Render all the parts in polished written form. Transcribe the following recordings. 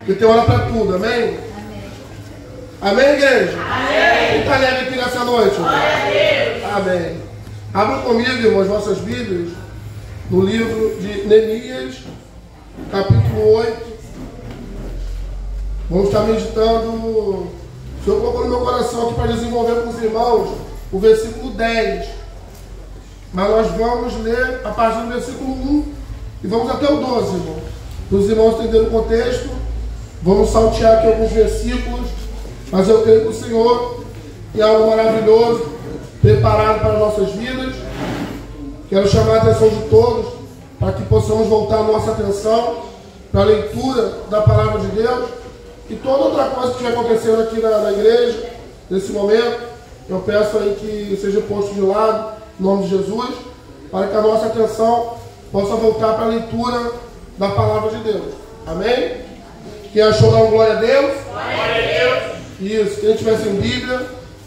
Que tem hora para tudo, amém? Amém, igreja? Amém. Quem está alegre aqui nessa noite? Amém. Abra comigo, irmãos, vossas Bíblias, no livro de Neemias, capítulo 8. Vamos estar meditando. O Senhor colocou no meu coração aqui para desenvolver com os irmãos o versículo 10. Mas nós vamos ler a partir do versículo 1 e vamos até o 12, irmão. Para os irmãos entenderem o contexto, vamos saltear aqui alguns versículos, mas eu creio que o Senhor tem algo maravilhoso preparado para as nossas vidas. Quero chamar a atenção de todos para que possamos voltar a nossa atenção para a leitura da palavra de Deus e toda outra coisa que estiver acontecendo aqui na igreja, nesse momento. Eu peço aí que seja posto de lado, em nome de Jesus, para que a nossa atenção possa voltar para a leitura da palavra de Deus. Amém? Quem achou, dá uma glória a Deus? Glória a Deus! Isso. Quem tiver sem Bíblia,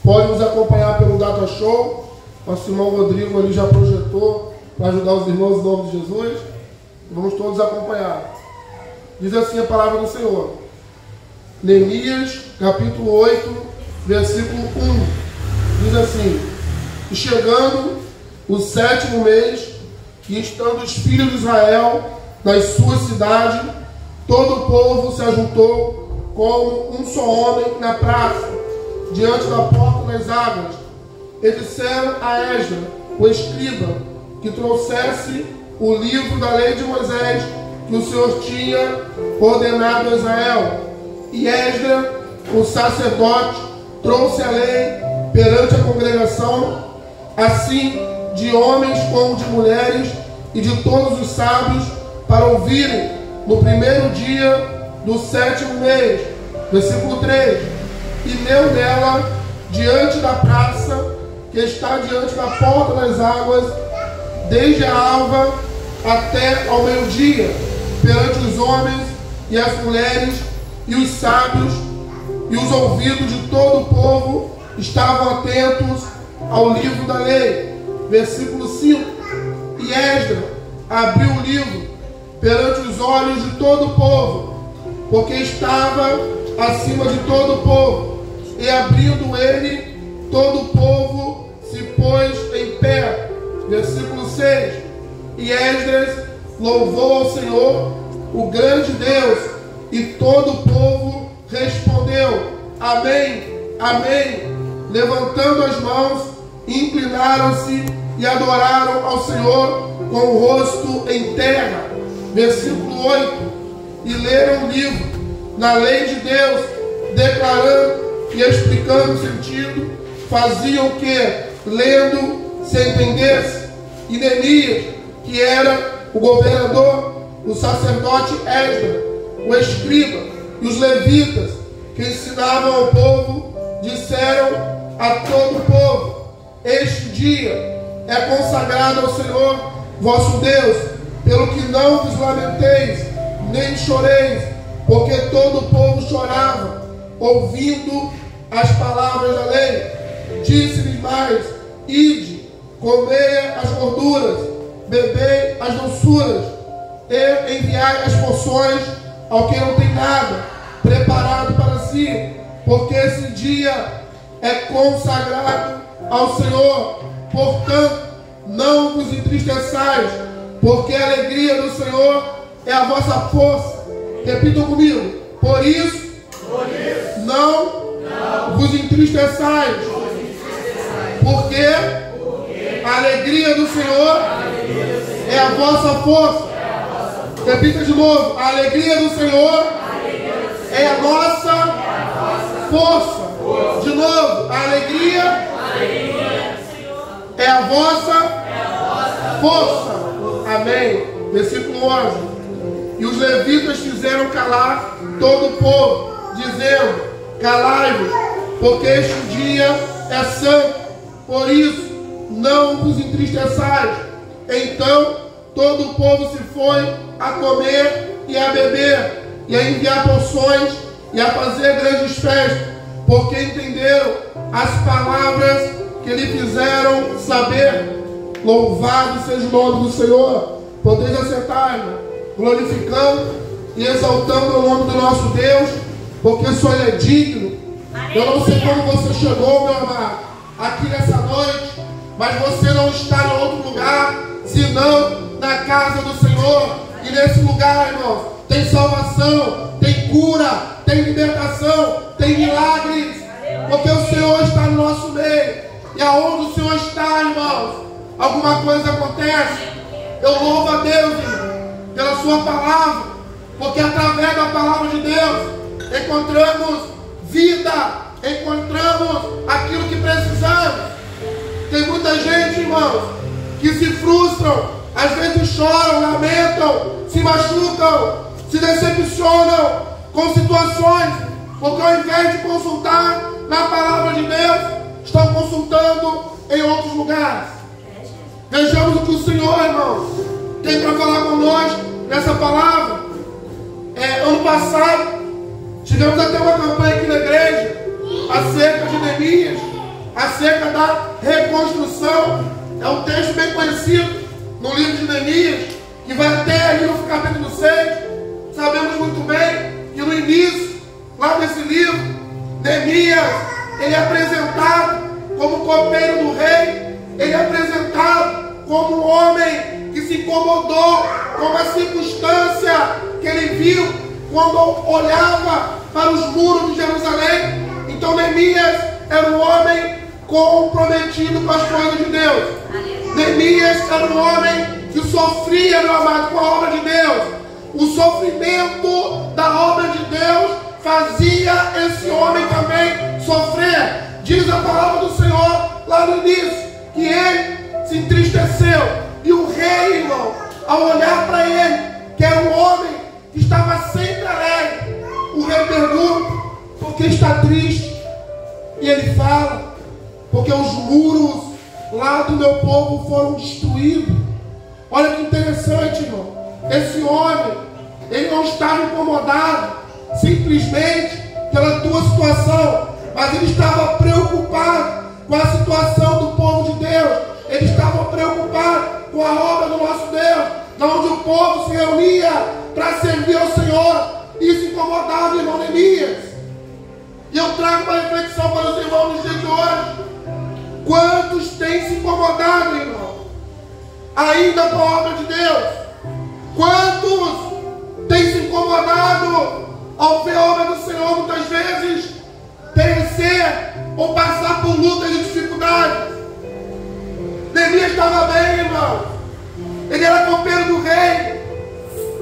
pode nos acompanhar pelo Data Show. Nosso irmão Rodrigo ali já projetou para ajudar os irmãos em nome de Jesus. Vamos todos acompanhar. Diz assim a palavra do Senhor. Neemias, capítulo 8, versículo 1. Diz assim: E chegando o 7º mês, e estando os filhos de Israel nas suas cidades, todo o povo se ajuntou como um só homem na praça, diante da porta das águas. E disseram a Esdras, o escriba, que trouxesse o livro da lei de Moisés, que o Senhor tinha ordenado a Israel. E Esdras, o sacerdote, trouxe a lei perante a congregação, assim de homens como de mulheres e de todos os sábios, para ouvirem no primeiro dia do 7º mês. Versículo 3. E leu nela diante da praça, que está diante da porta das águas, desde a alva até ao meio-dia, perante os homens e as mulheres e os sábios, e os ouvidos de todo o povo estavam atentos ao livro da lei. Versículo 5. E Esdras abriu o livro perante os olhos de todo o povo, porque estava acima de todo o povo, e abrindo ele, todo o povo se pôs em pé. Versículo 6. E Esdras louvou ao Senhor, o grande Deus, e todo o povo respondeu: Amém, Amém, levantando as mãos, inclinaram-se e adoraram ao Senhor com o rosto em terra. Versículo 8. E leram o livro na lei de Deus, declarando e explicando o sentido, faziam que, lendo, se entendesse. E Neemias, que era o governador, o sacerdote Esdras, o escriba e os levitas, que ensinavam ao povo, disseram a todo o povo: Este dia é consagrado ao Senhor vosso Deus, pelo que não vos lamenteis, nem choreis, porque todo o povo chorava, ouvindo as palavras da lei. Disse-lhes mais: Ide, comei as gorduras, bebei as doçuras, e enviai as porções ao que não tem nada preparado para si, porque esse dia é consagrado ao Senhor. Portanto, não vos entristeçais, porque a alegria do Senhor é a vossa força. Repitam comigo: por isso, não vos entristeçais, porque a alegria do Senhor é a vossa força. Repita de novo: a alegria do Senhor é a nossa força. De novo: a alegria é a vossa força. Amém. Versículo 11. E os levitas fizeram calar todo o povo, dizendo: Calai-vos, porque este dia é santo, por isso não vos entristeçais. Então todo o povo se foi a comer e a beber, e a enviar porções, e a fazer grandes festas, porque entenderam as palavras que lhe fizeram saber. Louvado seja o nome do Senhor. Podeis assentar, irmão, glorificando e exaltando o nome do nosso Deus, porque só Ele é digno. Eu não sei como você chegou, meu amado, aqui nessa noite, mas você não está em outro lugar, senão na casa do Senhor. E nesse lugar, irmão, tem salvação, tem cura, tem libertação, tem milagres, porque o Senhor está no nosso meio. E aonde o Senhor está, irmãos, alguma coisa acontece. Eu louvo a Deus, irmão, pela sua palavra, porque através da palavra de Deus encontramos vida, encontramos aquilo que precisamos. Tem muita gente, irmãos, que se frustram, às vezes choram, lamentam, se machucam, se decepcionam com situações, porque ao invés de consultar na palavra de Deus, estão consultando em outros lugares. Vejamos o que o Senhor, irmãos, tem para falar conosco nessa palavra. Ano passado, tivemos até uma campanha aqui na igreja acerca de Neemias, acerca da reconstrução. É um texto bem conhecido no livro de Neemias, que vai até ali no capítulo 6. Sabemos muito bem que no início, lá nesse livro, Neemias, ele é apresentado como copeiro do rei, ele é apresentado como um homem que se incomodou com uma circunstância que ele viu quando olhava para os muros de Jerusalém. Então Neemias era um homem comprometido com as coisas de Deus. Neemias era um homem que sofria, meu amado, com a obra de Deus. O sofrimento da obra de Deus fazia esse homem também sofrer. Diz a palavra do Senhor lá no início que ele se entristeceu. E o rei, irmão, ao olhar para ele, que era um homem que estava sempre alegre, o rei pergunta: por que está triste? E ele fala: porque os muros lá do meu povo foram destruídos. Olha que interessante, irmão. Esse homem, ele não estava incomodado simplesmente pela tua situação, mas ele estava preocupado com a situação do povo de Deus. Ele estava preocupado com a obra do nosso Deus, onde o povo se reunia para servir ao Senhor. Isso incomodava o irmão Neemias. E eu trago uma reflexão para os irmãos nos dias de hoje. Quantos têm se incomodado, irmão, ainda com a obra de Deus? Quantos têm se incomodado ao ver a obra do Senhor muitas vezes perecer ou passar por lutas e dificuldades? Neemias estava bem, irmão. Ele era copeiro do rei.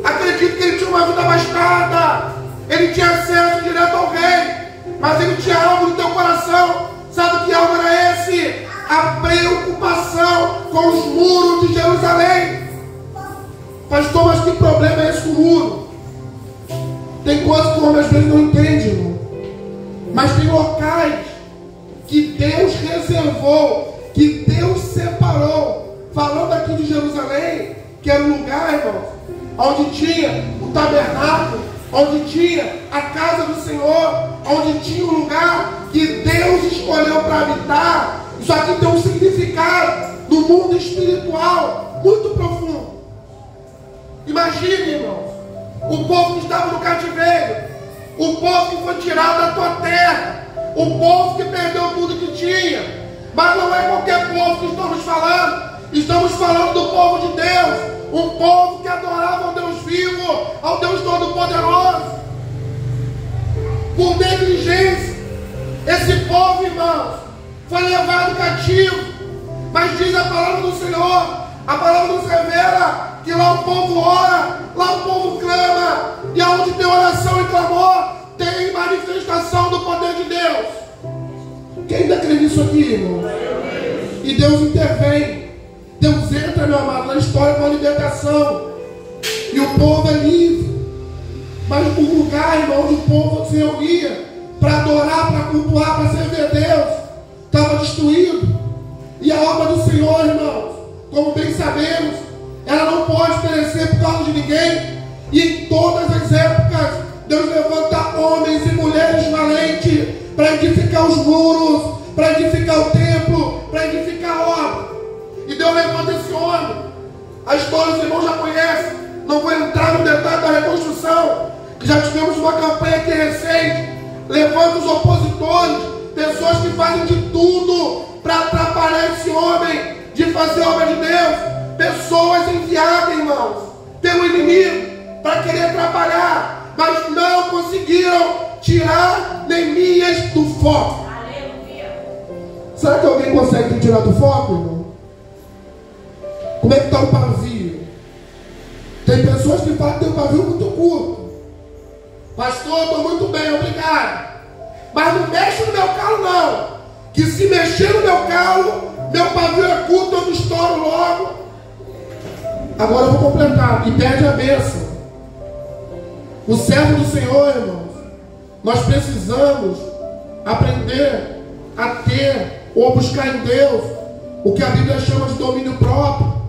Acredito que ele tinha uma vida abastada. Ele tinha acesso direto ao rei. Mas ele tinha algo no teu coração. Sabe que algo era esse? A preocupação com os muros de Jerusalém. Pastor, mas que problema é esse com o muro? Tem coisas que o homem às vezes não entende, irmão. Mas tem locais que Deus reservou, que Deus separou. Falando aqui de Jerusalém, que era um lugar, irmão, onde tinha o tabernáculo, onde tinha a casa do Senhor, onde tinha um lugar que Deus escolheu para habitar. Isso aqui tem um significado no mundo espiritual muito profundo. Imagine, irmãos, o povo que estava no cativeiro, o povo que foi tirado da tua terra, o povo que perdeu tudo que tinha. Mas não é qualquer povo que estamos falando. Estamos falando do povo de Deus, um povo que adorava ao Deus vivo, ao Deus Todo-Poderoso. Por negligência, esse povo, irmãos, foi levado cativo. Mas diz a palavra do Senhor, a palavra nos revela que lá o povo ora, lá o povo clama, e aonde tem oração e clamor, tem manifestação do poder de Deus. Quem ainda crê nisso aqui, irmão? E Deus intervém. Deus entra, meu amado, na história com a libertação. E o povo é livre. Mas o lugar, irmão, onde o povo se reunia para adorar, para cultuar, para servir a Deus, estava destruído. E a obra do Senhor, irmãos, como bem sabemos, ela não pode perecer por causa de ninguém. E em todas as épocas, Deus levanta homens e mulheres valentes para edificar os muros, para edificar o templo, para edificar a obra. E Deus levanta esse homem. A história os irmãos já conhecem. Não vou entrar no detalhe da reconstrução, que já tivemos uma campanha aqui recente, levando os opositores, pessoas que fazem de tudo para atrapalhar esse homem de fazer a obra de Deus. Pessoas enviadas, irmãos, pelo inimigo, para querer atrapalhar, mas não conseguiram tirar Neemias do foco. Será que alguém consegue tirar do foco, irmão? Como é que está o pavio? Tem pessoas que falam que tem um pavio muito curto. Pastor, estou muito bem, obrigado. Mas não mexe no meu calo, não. Que se mexer no meu calo, meu pavio é curto, eu me estouro logo. Agora eu vou completar. E perde a bênção. O servo do Senhor, irmãos, nós precisamos aprender a ter ou buscar em Deus o que a Bíblia chama de domínio próprio.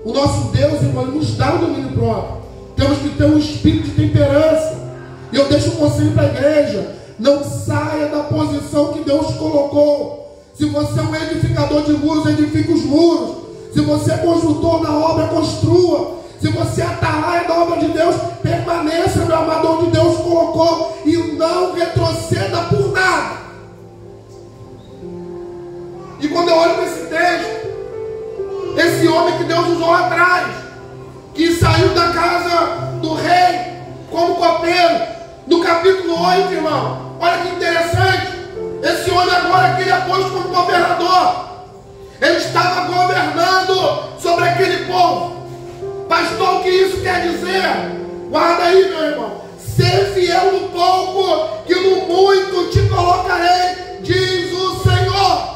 O nosso Deus, irmão, nos dá o domínio próprio. Temos que ter um espírito de temperança. E eu deixo um conselho para a igreja: não saia da posição que Deus colocou. Se você é um edificador de muros, edifique os muros. Se você é construtor da obra, construa. Se você é atalaia da obra de Deus, permaneça, meu amado, onde Deus colocou, e não retroceda por nada. E quando eu olho para esse texto, esse homem que Deus usou lá atrás, que saiu da casa do rei como copeiro, no capítulo 8, irmão, olha que interessante. Esse homem agora que ele é posto como governador, ele estava governando sobre aquele povo. Pastor, o que isso quer dizer? Guarda aí, meu irmão. Ser fiel no pouco, que no muito te colocarei, diz o Senhor.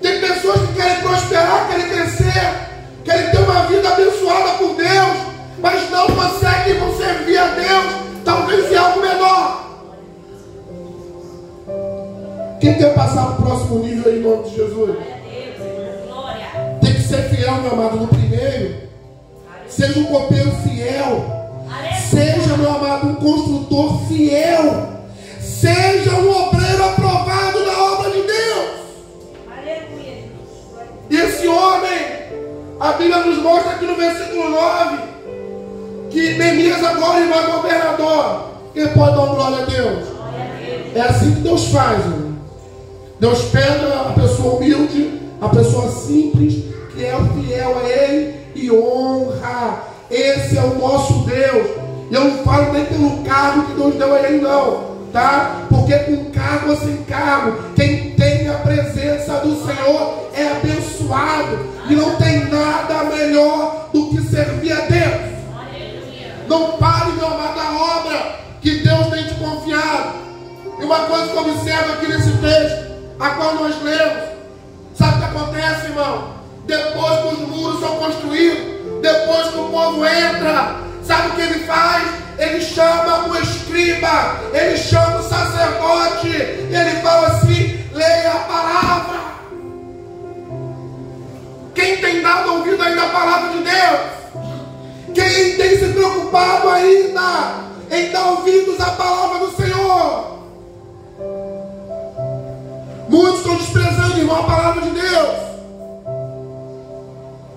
Tem pessoas que querem prosperar, querem crescer, querem ter uma vida abençoada por Deus, mas não conseguem não servir a Deus, talvez em algo menor. Quem quer passar para o próximo nível aí, em nome de Jesus? Tem que ser fiel, meu amado, no primeiro. Seja um copeiro fiel. Seja, meu amado, um construtor fiel. Seja um obreiro aprovado na obra de Deus. E esse homem, a Bíblia nos mostra aqui no versículo 9, que Neemias agora ele vai governador. Quem pode dar glória a Deus? É assim que Deus faz, irmão. Deus pega a pessoa humilde, a pessoa simples, que é fiel a Ele, e honra. Esse é o nosso Deus. E eu não falo nem pelo cargo que Deus deu a ele, não, tá? Porque com cargo ou sem cargo, quem tem a presença do Senhor é abençoado. E não tem nada melhor do que servir a Deus. Não pare, meu amado, da obra que Deus tem te confiado. E uma coisa que eu observo aqui nesse texto, a qual nós lemos, sabe o que acontece, irmão? Depois que os muros são construídos, depois que o povo entra, sabe o que ele faz? Ele chama o escriba, ele chama o sacerdote, e ele fala assim: leia a palavra. Quem tem dado ouvido ainda à palavra de Deus? Quem tem se preocupado ainda em dar ouvidos à palavra do Senhor? Muitos estão desprezando, irmão, a palavra de Deus.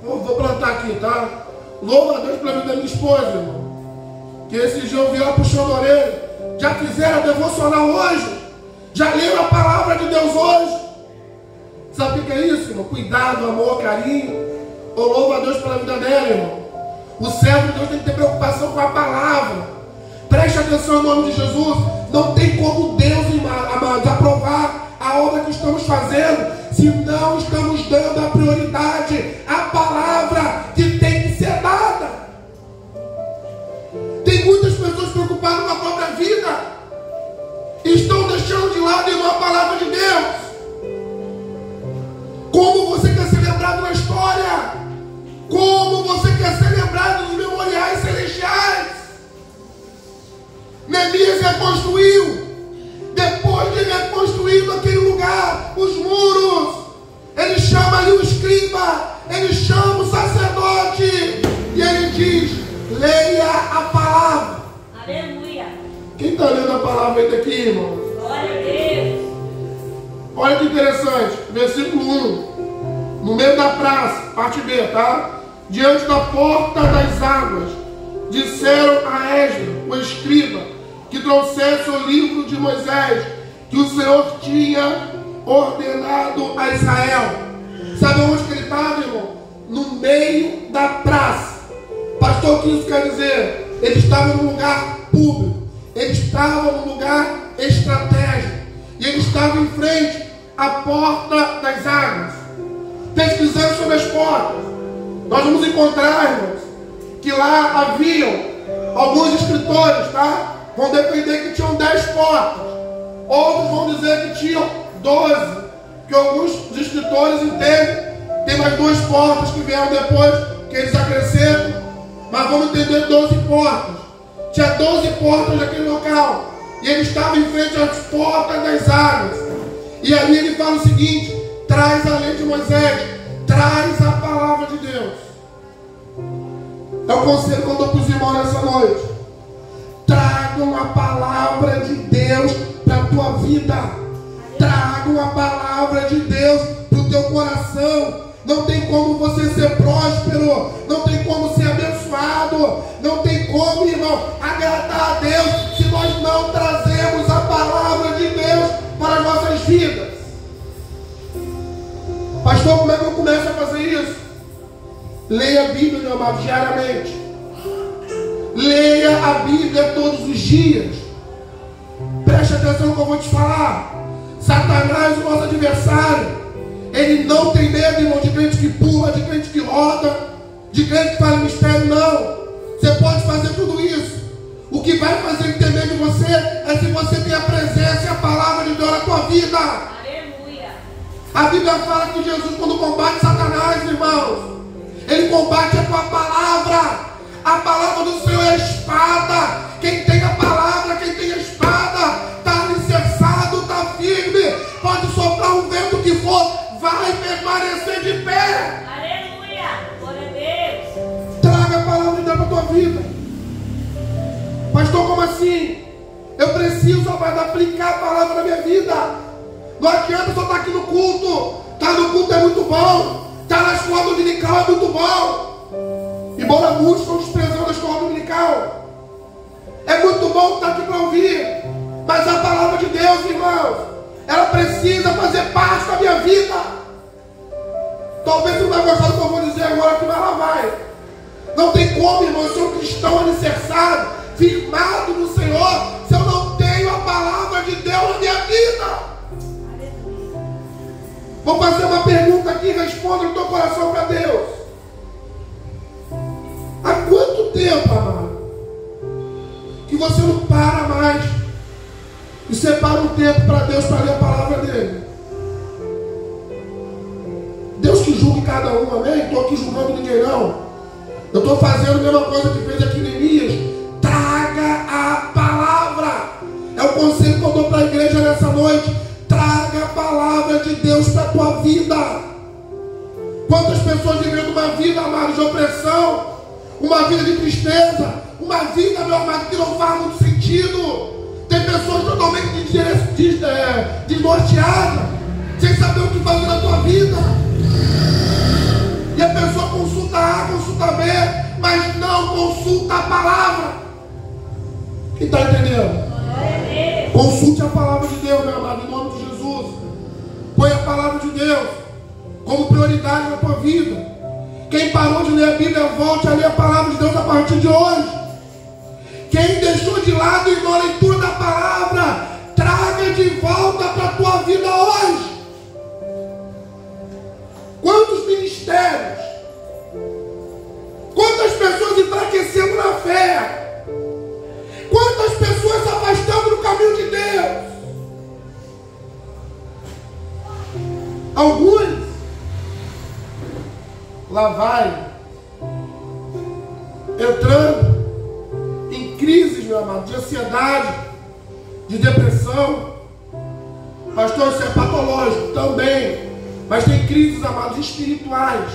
Vou plantar aqui, tá? Louva a Deus pela vida da minha esposa, irmão. Que esse dia eu vi ela puxando a orelha. Já fizeram a devocional hoje? Já leram a palavra de Deus hoje? Sabe o que é isso, irmão? Cuidado, amor, carinho. Eu louvo a Deus pela vida dela, irmão. O servo de Deus tem que ter preocupação com a palavra. Preste atenção em nome de Jesus. Não tem como Deus, amados, aprovar a obra que estamos fazendo se não estamos dando a prioridade à palavra que tem que ser dada. Tem muitas pessoas preocupadas com a própria vida, estão deixando de lado, irmão, a palavra de Deus. Como você quer ser lembrado na história? Como você quer ser lembrado nos memoriais celestiais? Neemias reconstruiu. Depois de reconstruído aquele lugar, os muros, ele chama ali o escriba, ele chama o sacerdote, e ele diz: leia a palavra. Aleluia. Quem está lendo a palavra aí daqui, irmão? Glória a Deus. Olha que interessante, versículo 1. No meio da praça, parte B, tá? Diante da porta das águas, disseram a Esdras, o escriba, que trouxesse o livro de Moisés, que o Senhor tinha ordenado a Israel. Sabe onde que ele estava, irmão? No meio da praça. Pastor, o que isso quer dizer? Ele estava num lugar público, ele estava num lugar estratégico, e ele estava em frente à porta das águas, pesquisando sobre as portas. Nós vamos encontrar, irmãos, que lá haviam alguns escritores, tá? Vão defender que tinham 10 portas, outros vão dizer que tinham 12, que alguns escritores entendem tem mais 2 portas que vieram depois, que eles acrescentam, mas vamos entender 12 portas. Tinha 12 portas naquele local, e ele estava em frente às portas das águas, e ali ele fala o seguinte: traz a lei de Moisés, traz a palavra de Deus. É o conselho que eu dou para os irmãos nessa noite. Tragam a palavra de Deus para a tua vida. Tragam a palavra de Deus para o teu coração. Não tem como você ser próspero, não tem como ser abençoado, não tem como, irmão, agradar a Deus se nós não trazemos a palavra de Deus para as nossas vidas. Pastor, como é que eu começo a fazer isso? Leia a Bíblia, meu amado, diariamente. Leia a Bíblia todos os dias. Preste atenção no que eu vou te falar. Satanás, o nosso adversário, ele não tem medo, irmão, de crente que pula, de crente que roda, de crente que faz mistério, não. Você pode fazer tudo isso. O que vai fazer ele ter medo de você é se você tem a presença e a palavra de Deus na tua vida. Aleluia. A Bíblia fala que Jesus, quando combate Satanás, irmãos, ele combate com a palavra. A palavra do Senhor é a espada. Quem tem a palavra, quem tem a espada, está alicerçado, está firme. Pode soprar um vento que for, vai permanecer de pé. Aleluia. Glória a Deus. Traga a palavra de Deus para a tua vida. Pastor, como assim? Eu preciso aplicar a palavra na minha vida. Não adianta só estar aqui no culto. Estar no culto é muito bom. Estar na escola dominical é muito bom. Embora muitos estão desprezando a escola dominical, é muito bom estar aqui para ouvir. Mas a palavra de Deus, irmãos, ela precisa fazer parte da minha vida. Talvez você não vai gostar do que eu vou dizer agora, que ela vai. Não tem como, irmão, eu sou um cristão alicerçado, firmado no Senhor, se eu não tenho a palavra de Deus na minha vida. Vou fazer uma pergunta aqui, responda no teu coração para Deus. Há quanto tempo, amado, que você não para mais e separa um tempo para Deus, para ler a palavra dele? Deus que julgue cada um, amém? Não estou aqui julgando ninguém, não. Eu estou fazendo a mesma coisa que fez aqui Neemias. Traga a palavra. É o conselho que eu dou para a igreja nessa noite. Traga a palavra de Deus para a tua vida. Quantas pessoas vivendo uma vida, amado, de opressão, uma vida de tristeza, uma vida, meu amado, que não faz muito sentido. Tem pessoas totalmente desnorteadas, sem saber o que fazer na tua vida. E a pessoa consulta A, consulta B, mas não consulta a palavra. Quem está entendendo? Consulte a palavra de Deus, meu amado, em nome de Jesus. Põe a palavra de Deus como prioridade na tua vida. Quem parou de ler a Bíblia, volte a ler a palavra de Deus a partir de hoje. Quem deixou de lado e ignorou a leitura da palavra, traga de volta para a tua vida hoje. Quantos ministérios, quantas pessoas enfraquecendo na fé, quantas pessoas se afastando do caminho de Deus. Alguns lá vai entrando em crises, meu amado, de ansiedade, de depressão. Pastor, isso é patológico também, mas tem crises, amados, espirituais.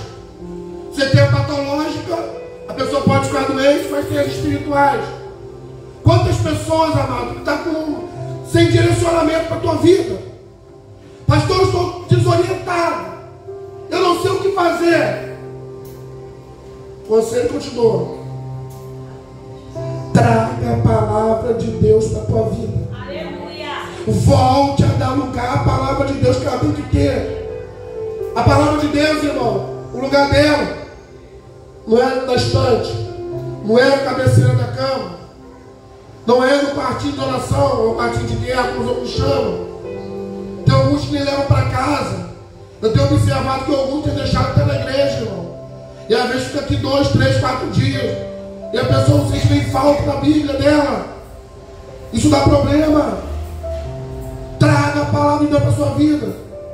Você tem a patológica, a pessoa pode ficar doente, mas tem as espirituais. Quantas pessoas, amado, que estão sem direcionamento para a tua vida? Pastor, eu estou desorientado, eu não sei o que fazer. Conselho que eu te dou: Traga a palavra de Deus para a tua vida. Aleluia. Volte a dar lugar à palavra de Deus que ela tem que ter. A palavra de Deus, irmão, o lugar dela não é na estante, não é na cabeceira da cama, não é no quartinho de oração, ou quartinho de guerra, como os outros chamam. Tem alguns que nem levam para casa. Eu tenho observado que alguns têm deixado até na igreja, irmão. E às vezes fica aqui 2, 3, 4 dias. E a pessoa não sente nem falta da Bíblia dela. Isso dá problema. Traga a palavra de Deus para a sua vida.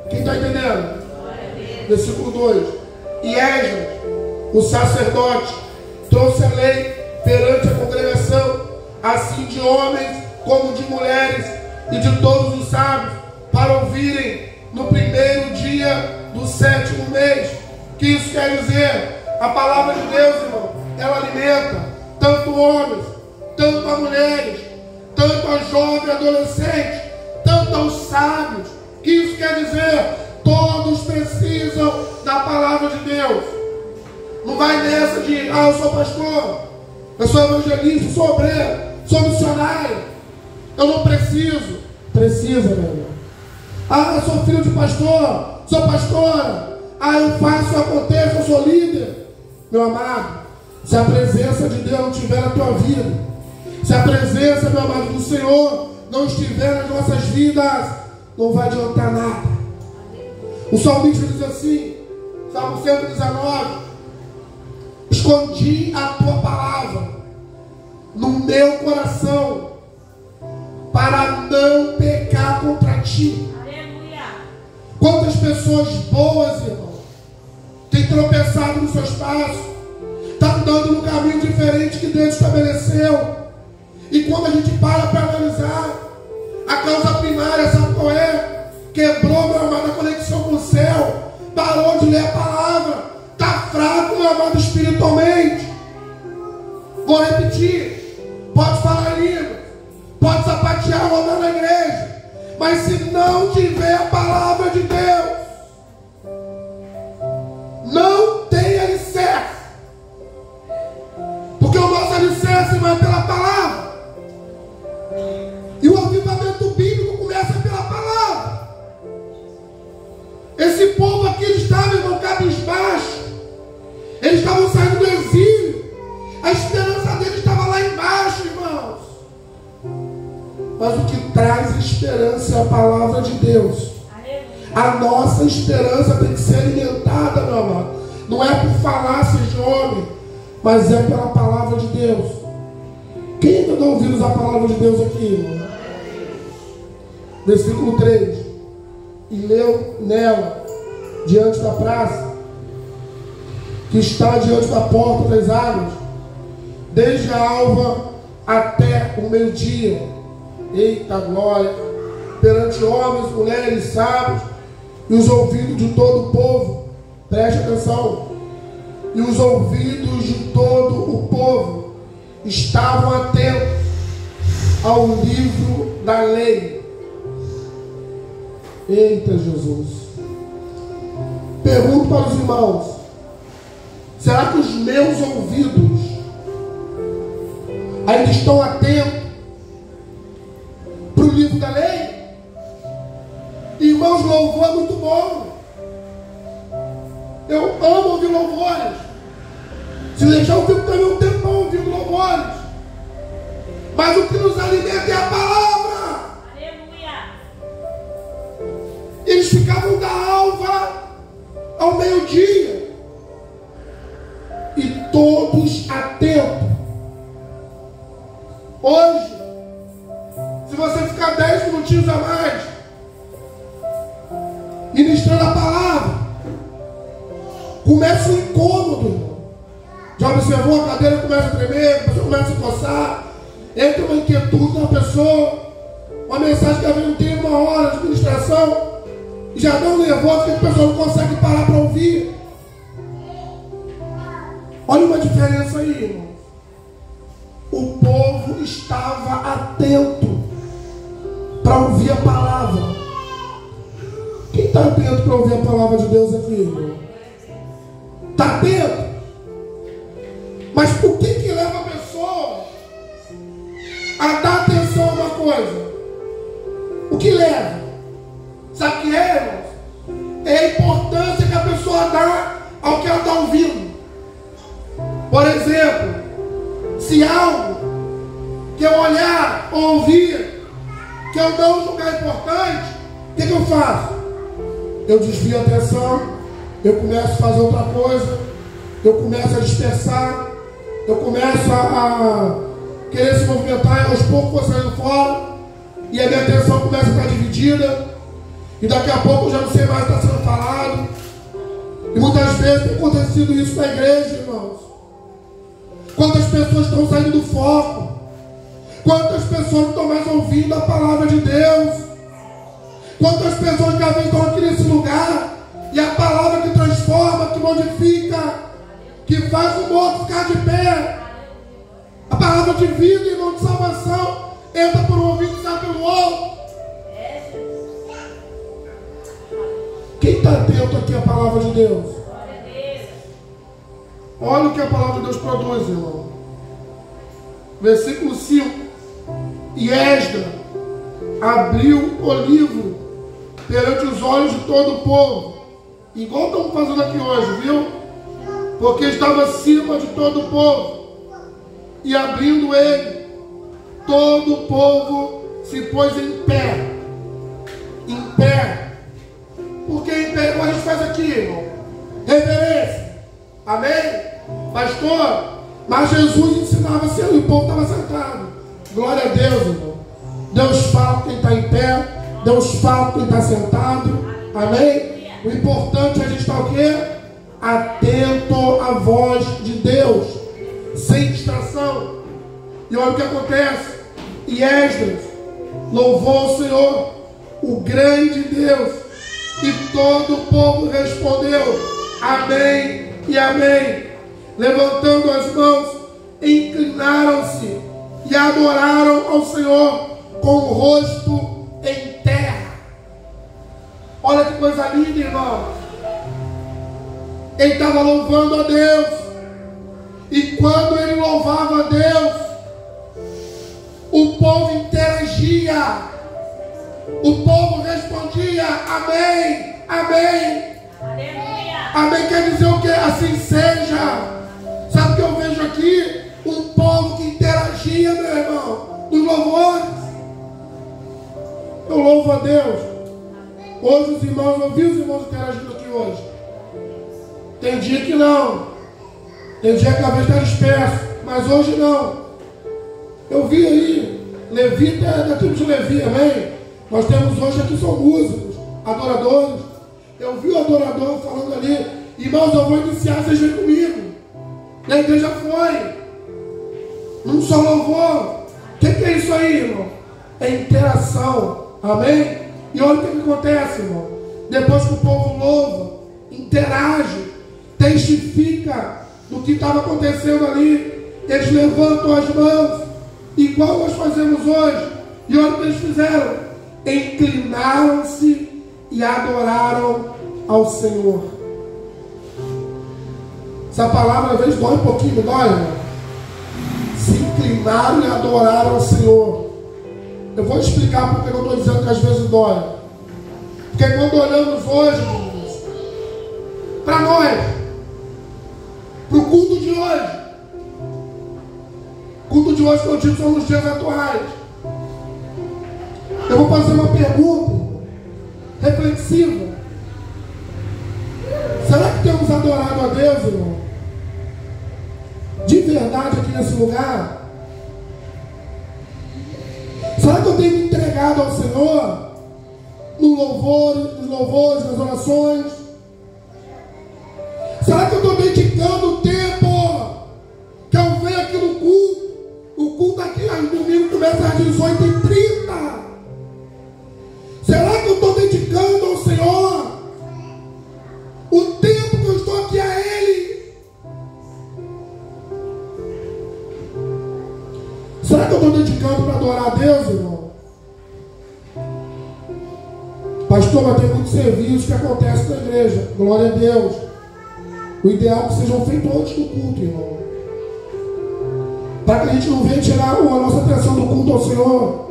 Quem está entendendo? Versículo 2. E Esdras, o sacerdote, trouxe a lei perante a congregação, assim de homens como de mulheres e de todos os sábios, para ouvirem no primeiro dia do 7º mês. O que isso quer dizer? A palavra de Deus, irmão, ela alimenta tanto homens, tanto as mulheres, tanto a jovens e adolescentes, tanto aos sábios. O que isso quer dizer? Todos precisam da palavra de Deus. Não vai nessa de, eu sou pastor, eu sou evangelista, sou obreiro, sou missionário, eu não preciso. Precisa, meu irmão. Eu sou filho de pastor, sou pastora, eu faço, aconteço, eu sou líder. Meu amado, se a presença de Deus não estiver na tua vida, se a presença, meu amado, do Senhor não estiver nas nossas vidas, não vai adiantar nada. O salmista diz assim, Salmo 119: escondi a tua palavra no meu coração para não pecar contra ti. Aleluia. Quantas pessoas boas, irmão, têm tropeçado nos seus passos, estão andando num caminho diferente que Deus estabeleceu. E quando a gente para analisar, a causa primária, sabe qual é? Quebrou, meu amado, a conexão com o céu, parou de ler a palavra, está fraco, meu amado, espiritualmente. Vou repetir: pode falar em língua, pode sapatear ou andar na igreja, mas se não tiver a palavra de Deus, não tem alicerce. Porque o nosso alicerce vai pela palavra. E o avivamento bíblico começa pela palavra. Esse povo aqui estava, irmão, cabisbaixo. Eles estavam saindo do exílio. A esperança deles estava lá embaixo, irmãos. Mas o que traz esperança é a palavra de Deus. A nossa esperança tem que ser alimentada, meu amado. Não é por falácias de homem, mas é pela palavra de Deus. Quem ainda não ouviu a palavra de Deus aqui, irmão? Versículo 3: e leu nela, diante da praça, que está diante da porta das águas, desde a alva até o meio-dia. Eita glória! Perante homens, mulheres, sábios, e os ouvidos de todo o povo, preste atenção, e os ouvidos de todo o povo estavam atentos ao livro da lei. Eita Jesus! Pergunto para os irmãos: será que os meus ouvidos ainda estão atentos para o livro da lei? Irmãos, louvor é muito bom. Eu amo ouvir louvores. Se deixar, eu fico também um tempão ouvindo louvores. Mas o que nos alimenta é a palavra. Aleluia. Eles ficavam da alva ao meio-dia, e todos atentos. Hoje, se você ficar 10 minutinhos a mais ministrando a palavra, começa um incômodo, irmão. Já observou? A cadeira começa a tremer, a pessoa começa a coçar, entra uma inquietude na pessoa, uma mensagem que às não tem 1 hora de ministração, e já dá um nervoso que a pessoa não consegue parar para ouvir. Olha uma diferença aí, irmão. O povo estava atento para ouvir a palavra. Quem está atento para ouvir a palavra de Deus aqui, irmão? Está atento? Mas por que leva a pessoa a dar atenção a uma coisa. O que leva? Sabe o que é, irmãos? É a importância que a pessoa dá ao que ela está ouvindo. Por exemplo, se algo que eu olhar ou ouvir, que eu não julgar importante, o que eu faço? Eu desvio a atenção, eu começo a fazer outra coisa, eu começo a dispersar, eu começo a querer se movimentar, e aos poucos vou saindo fora, e a minha atenção começa a estar dividida, e daqui a pouco eu já não sei mais o que está sendo falado. E muitas vezes tem acontecido isso na igreja, irmãos. Quantas pessoas estão saindo do foco? Quantas pessoas não estão mais ouvindo a palavra de Deus? Quantas pessoas já estão aqui nesse lugar e a palavra que transforma, que modifica, que faz o morto ficar de pé, a palavra de vida e não de salvação, entra por um ouvido e sai pelo outro. Quem está atento aqui à palavra de Deus? Olha o que a palavra de Deus produz, irmão. Versículo 5. E Esdras abriu o livro perante os olhos de todo o povo, igual estamos fazendo aqui hoje, viu? Porque estava acima de todo o povo. E abrindo ele, todo o povo se pôs em pé. Em pé. Por que em pé? Como a gente faz aqui, irmão? Reverência. Amém? Pastor, mas Jesus ensinava assim, e o povo estava sentado. Glória a Deus, irmão. Deus fala quem está em pé, Deus fala quem está sentado. Amém? O importante é a gente estar o quê? Atento à voz de Deus, sem distração. E olha o que acontece. E Esdras louvou o Senhor, o grande Deus, e todo o povo respondeu: amém e amém. Levantando as mãos, inclinaram-se e adoraram ao Senhor com o rosto em terra. Olha que coisa linda, irmão. Ele estava louvando a Deus, e quando ele louvava a Deus, o povo interagia, o povo respondia: amém, amém. Aleluia. Amém quer dizer o que? Assim seja. Sabe o que eu vejo aqui? Um povo que interagia, meu irmão, nos louvores. Eu louvo a Deus. Hoje os irmãos, eu vi os irmãos interagindo aqui hoje. Tem dia que não. Tem dia que a vez está disperso. Mas hoje não. Eu vi aí, Levita é da tribo de Levi, amém? Nós temos hoje aqui, são músicos, adoradores. Eu vi o adorador falando ali: irmãos, eu vou iniciar, vocês vêm comigo. E a igreja foi. Não só louvor. O que é isso aí, irmão? É interação, amém? E olha o que acontece, irmão. Depois que o povo louva, interage, testifica do que estava acontecendo ali, eles levantam as mãos, igual nós fazemos hoje. E olha o que eles fizeram: inclinaram-se e adoraram ao Senhor. Essa palavra às vezes dói um pouquinho, dói, irmão? Se inclinaram e adoraram ao Senhor. Eu vou te explicar porque eu estou dizendo que às vezes dói. Porque quando olhamos hoje, para nós, para o culto de hoje, culto de hoje que eu digo são nos dias atuais. Eu vou fazer uma pergunta reflexiva. Será que temos adorado a Deus, irmão? De verdade aqui nesse lugar? Será que eu tenho me entregado ao Senhor no louvor, nos louvores, nas orações? Será que eu estou dedicando o tempo que eu venho aqui no culto? O culto aqui no domingo começa às 18h30. Será que eu estou dedicando ao Senhor o tempo que eu estou aqui a Ele? Será que eu estou dedicando para adorar a Deus, irmão? Pastor, mas tem muitos serviços que acontecem na igreja. Glória a Deus. O ideal é que sejam feitos antes do culto, irmão. Para que que a gente não venha tirar a nossa atenção do culto ao Senhor.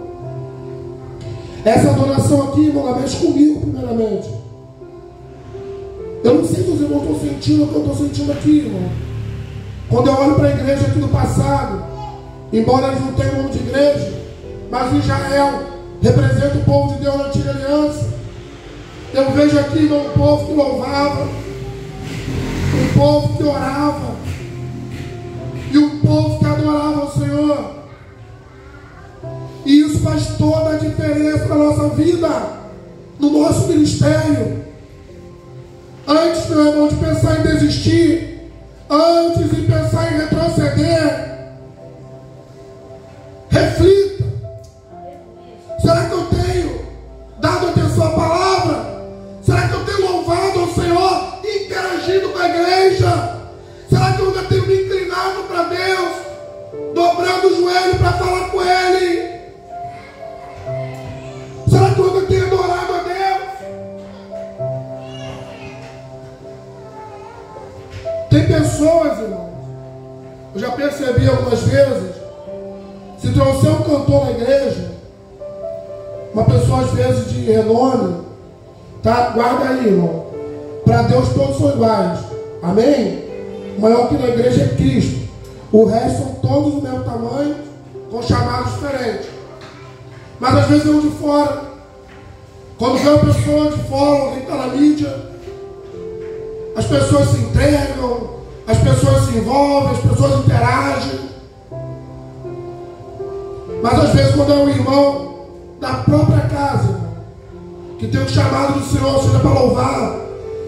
Essa adoração aqui, irmão, ela mexe comigo primeiramente. Eu não sei se os irmãos estão sentindo o que eu estou sentindo aqui, irmão. Quando eu olho para a igreja aqui do passado, embora eles não tenham nome de igreja, mas Israel representa o povo de Deus na antiga aliança. Eu vejo aqui, irmão, um povo que louvava, um povo que orava e um povo que adorava o Senhor. E isso faz toda a diferença na nossa vida, no nosso ministério. Antes, meu irmão, de pensar em desistir, antes de pensar em retroceder, reflita. Será que eu tenho dado atenção à palavra? Será que eu tenho louvado ao Senhor, interagindo com a igreja? Será que eu ainda tenho me inclinado para Deus, dobrando o joelho para falar com Ele? Será que eu ainda tenho adorado a Deus? Tem pessoas, irmãos, eu já percebi algumas vezes, se trouxer um cantor na igreja, uma pessoa às vezes de renome, tá? Guarda aí, irmão. Para Deus todos são iguais. Amém? O maior que na igreja é Cristo. O resto são todos do mesmo tamanho, com chamados diferentes. Mas às vezes eu de fora. Quando vê uma pessoa de fora, alguém está na mídia, as pessoas se entregam, as pessoas se envolvem, as pessoas interagem. Mas às vezes quando é um irmão da própria casa, irmão, que tem um chamado do Senhor, seja para louvar,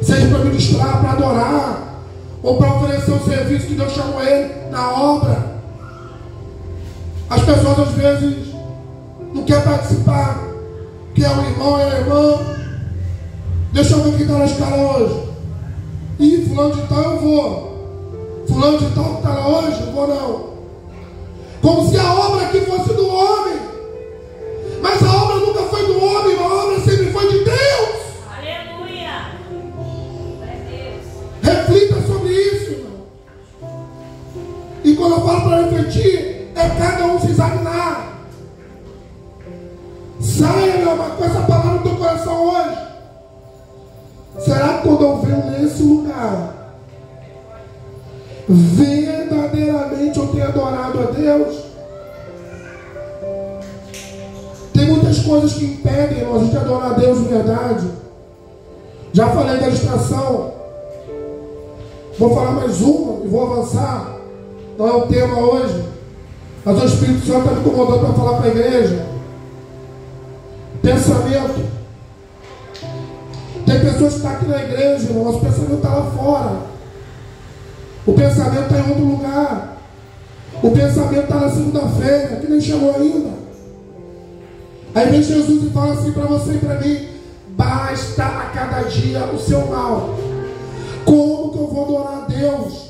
seja para ministrar, para adorar, ou para oferecer o serviço que Deus chamou ele na obra, as pessoas às vezes não querem participar, que é o irmão, é a irmã. Deixa eu ver quem está na escala hoje. Ih, fulano de tal eu vou. Fulano de tal que está lá hoje, eu vou não. Como se a obra aqui fosse do homem. Mas a obra nunca foi do homem, a obra sempre foi de Deus. Aleluia. Deus. Reflita sobre isso, irmão. E quando eu falo para refletir, é cada um se examinar. Saia, meu irmão, com essa palavra no teu coração hoje. Será que quando eu venho nesse lugar, verdadeiramente eu tenho adorado a Deus? Tem muitas coisas que impedem a gente adorar a Deus de verdade. Já falei da distração. Vou falar mais uma e vou avançar. Não é o tema hoje, mas o Espírito Santo está me incomodando para falar para a igreja. Pensamento. Tem pessoas que estão aqui na igreja, irmão, mas o pensamento está lá fora. O pensamento está em outro lugar. O pensamento está na segunda-feira, que nem chegou ainda. Aí vem Jesus e fala assim para você e para mim: basta a cada dia o seu mal. Como que eu vou adorar a Deus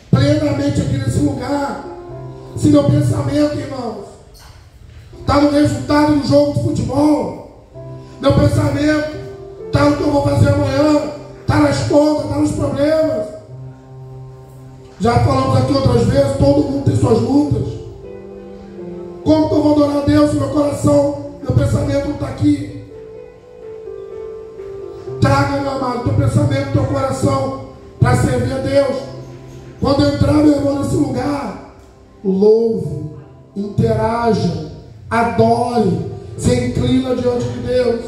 plenamente aqui nesse lugar, se meu pensamento, irmãos, está no resultado do jogo de futebol? Meu pensamento está no que eu vou fazer amanhã, está nas contas, está nos problemas. Já falamos aqui outras vezes, todo mundo tem suas lutas. Como que eu vou adorar a Deus se meu coração, meu pensamento não está aqui? Traga, meu amado, teu pensamento, teu coração para servir a Deus. Quando entrar, meu irmão, nesse lugar, louve, interaja, adore, se inclina diante de Deus.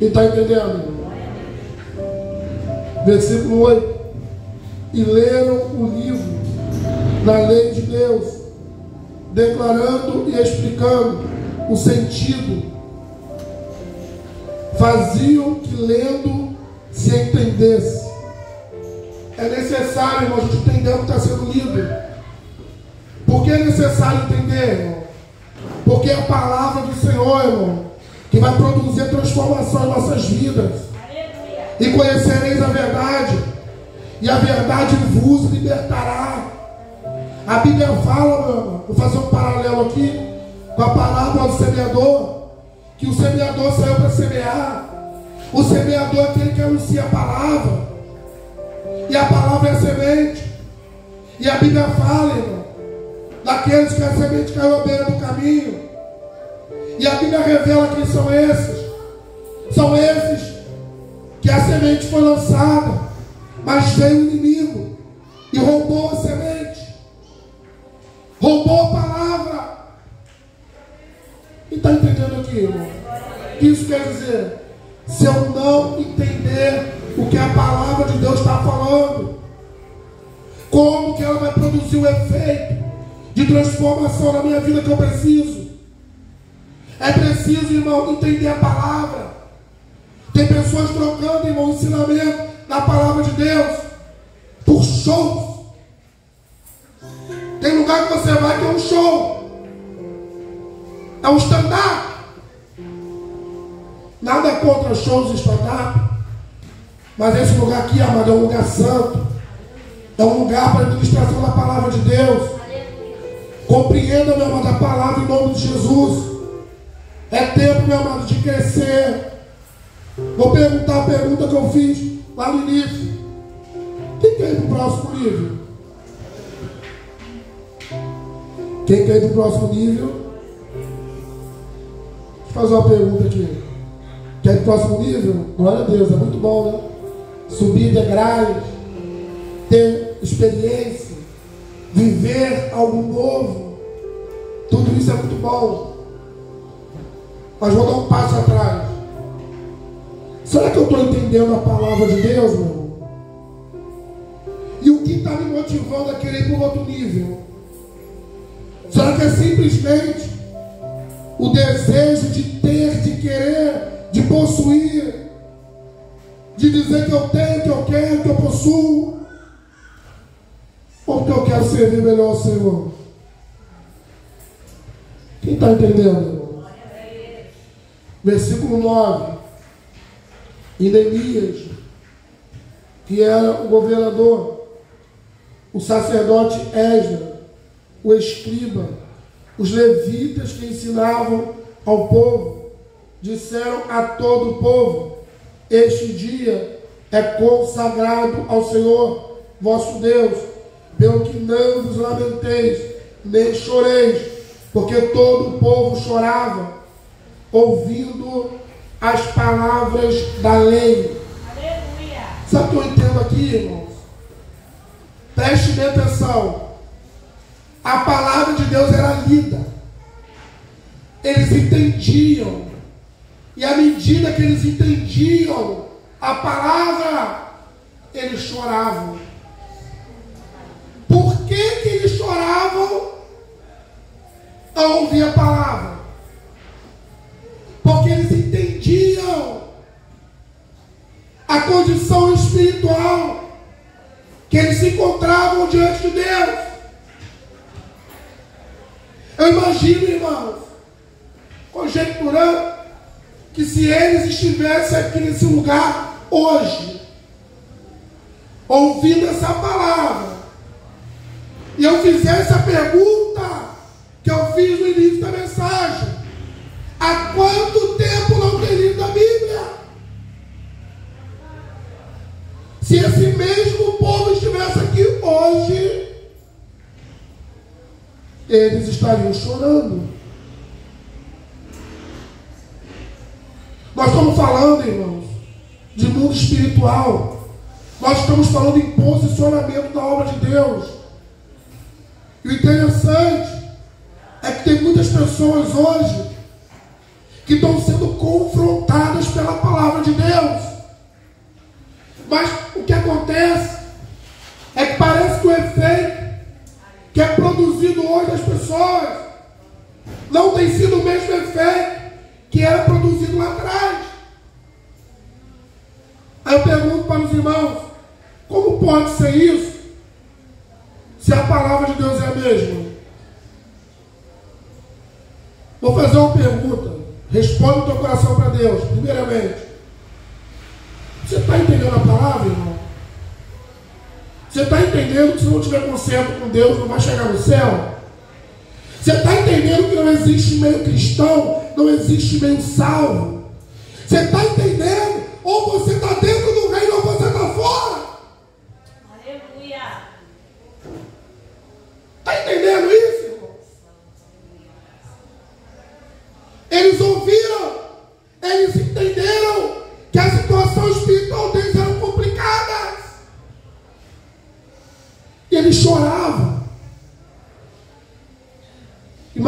E está entendendo? Versículo 8. E leram o livro da lei de Deus, declarando e explicando o sentido. Faziam que lendo se entendesse. É necessário, irmão, a gente entender o que está sendo lido. Por que é necessário entender, irmão? Porque é a palavra do Senhor, irmão, que vai produzir transformação em nossas vidas. Aleluia. E conhecereis a verdade, e a verdade vos libertará. A Bíblia fala, meu irmão, vou fazer um paralelo aqui com a parábola do semeador, que o semeador saiu para semear. O semeador é aquele que anuncia a palavra, e a palavra é a semente. E a Bíblia fala, irmão, daqueles que a semente caiu à beira do caminho. E a Bíblia revela quem são esses. São esses que a semente foi lançada, mas veio o inimigo e roubou a semente, roubou a palavra. E está entendendo aqui, irmão? O que isso quer dizer? Se eu não entender o que a palavra de Deus está falando, como que ela vai produzir o efeito de transformação na minha vida que eu preciso? É preciso, irmão, entender a palavra. Tem pessoas trocando, irmão, o ensinamento da palavra de Deus por shows. Tem lugar que você vai que é um show, é um stand-up. Nada contra shows de stand-up, mas esse lugar aqui, amado, é um lugar santo. É um lugar para a administração da palavra de Deus. Compreenda, meu amado, a palavra em nome de Jesus. É tempo, meu amado, de crescer. Vou perguntar a pergunta que eu fiz lá no início. Quem quer ir para o próximo nível? Quem quer ir para o próximo nível? Deixa eu fazer uma pergunta aqui. Quer ir para o próximo nível? Glória a Deus, é muito bom, né? Subir degraus, ter experiência, viver algo novo. Tudo isso é muito bom. Mas vou dar um passo atrás. Será que eu estou entendendo a palavra de Deus, meu irmão? E o que está me motivando a querer ir para um outro nível? Será que é simplesmente o desejo de ter, de querer, de possuir, de dizer que eu tenho, que eu quero, que eu possuo? Ou que eu quero servir melhor ao Senhor? Quem está entendendo, irmão? Versículo 9. E Neemias, que era o governador, o sacerdote Esdras, o escriba, os levitas que ensinavam ao povo, disseram a todo o povo: este dia é consagrado ao Senhor vosso Deus, pelo que não vos lamenteis, nem choreis, porque todo o povo chorava, ouvindo as palavras da lei. Aleluia. Sabe o que eu entendo aqui, irmãos? Preste bem atenção. A palavra de Deus era lida. Eles entendiam. E à medida que eles entendiam a palavra, eles choravam. Por que eles choravam ao ouvir a palavra? Porque eles entendiam a condição espiritual que eles se encontravam diante de Deus. Eu imagino, irmãos, conjecturando, que se eles estivessem aqui nesse lugar hoje, ouvindo essa palavra, e eu fizesse a pergunta que eu fiz no início da mensagem: há quanto tempo não tem lido a Bíblia? Se esse mesmo povo estivesse aqui hoje, eles estariam chorando. Nós estamos falando, irmãos, de mundo espiritual. Nós estamos falando em posicionamento da obra de Deus. E o interessante é que tem muitas pessoas hoje que estão sendo confrontadas pela palavra de Deus. Mas o que acontece é que parece que o efeito que é produzido hoje nas pessoas não tem sido o mesmo efeito que era produzido lá atrás. Aí eu pergunto para os irmãos: como pode ser isso, se a palavra de Deus é a mesma? Vou fazer uma pergunta. Responde o teu coração para Deus. Primeiramente, você está entendendo a palavra, irmão? Você está entendendo que se não tiver conserto com Deus, não vai chegar no céu? Você está entendendo que não existe meio cristão, não existe meio salvo? Você está entendendo? Ou você está dentro do reino ou você está fora? Aleluia. Está entendendo isso, irmão?